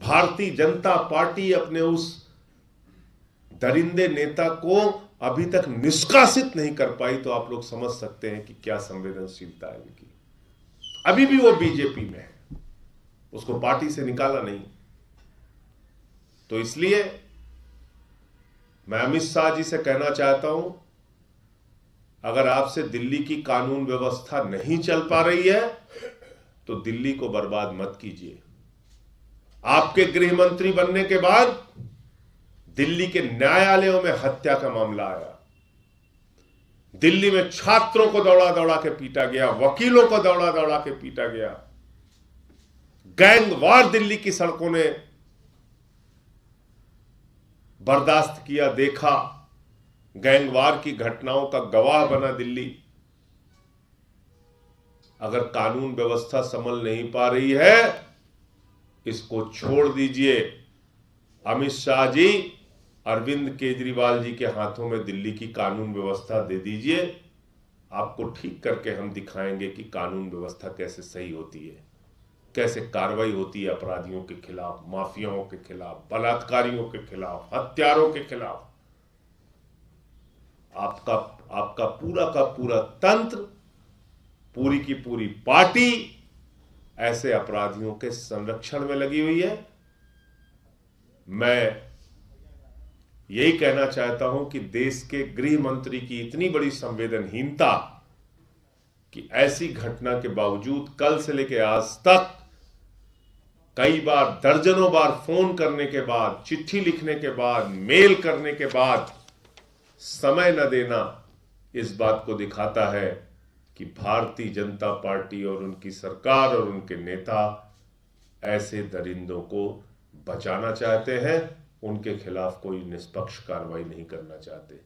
Bharatiya Janata party अपने उस दरिंदे नेता को अभी तक निष्कासित नहीं कर पाई, तो आप लोग समझ सकते हैं कि क्या संवेदनशीलता है इनकी। अभी भी वो बीजेपी में है, उसको पार्टी से निकाला नहीं। तो इसलिए मैं अमित शाह जी से कहना चाहता हूं, अगर आपसे दिल्ली की कानून व्यवस्था नहीं चल पा रही है तो दिल्ली को बर्बाद मत कीजिए। आपके गृह मंत्री बनने के बाद दिल्ली के न्यायालयों में हत्या का मामला आया, दिल्ली में छात्रों को दौड़ा दौड़ा के पीटा गया, वकीलों को दौड़ा दौड़ा के पीटा गया, गैंगवार दिल्ली की सड़कों ने बर्दाश्त किया, देखा, गैंगवार की घटनाओं का गवाह बना दिल्ली। अगर कानून व्यवस्था संभल नहीं पा रही है, इसको छोड़ दीजिए। अमित शाह जी, अरविंद केजरीवाल जी के हाथों में दिल्ली की कानून व्यवस्था दे दीजिए, आपको ठीक करके हम दिखाएंगे कि कानून व्यवस्था कैसे सही होती है, कैसे कार्रवाई होती है अपराधियों के खिलाफ, माफियाओं के खिलाफ, बलात्कारियों के खिलाफ, हत्यारों के खिलाफ। आपका पूरा का पूरा तंत्र, पूरी की पूरी पार्टी ऐसे अपराधियों के संरक्षण में लगी हुई है। मैं यही कहना चाहता हूं कि देश के गृह मंत्री की इतनी बड़ी संवेदनहीनता कि ऐसी घटना के बावजूद कल से लेकर आज तक कई बार, दर्जनों बार फोन करने के बाद, चिट्ठी लिखने के बाद, मेल करने के बाद समय न देना इस बात को दिखाता है कि भारतीय जनता पार्टी और उनकी सरकार और उनके नेता ऐसे दरिंदों को बचाना चाहते हैं, उनके खिलाफ कोई निष्पक्ष कार्रवाई नहीं करना चाहते।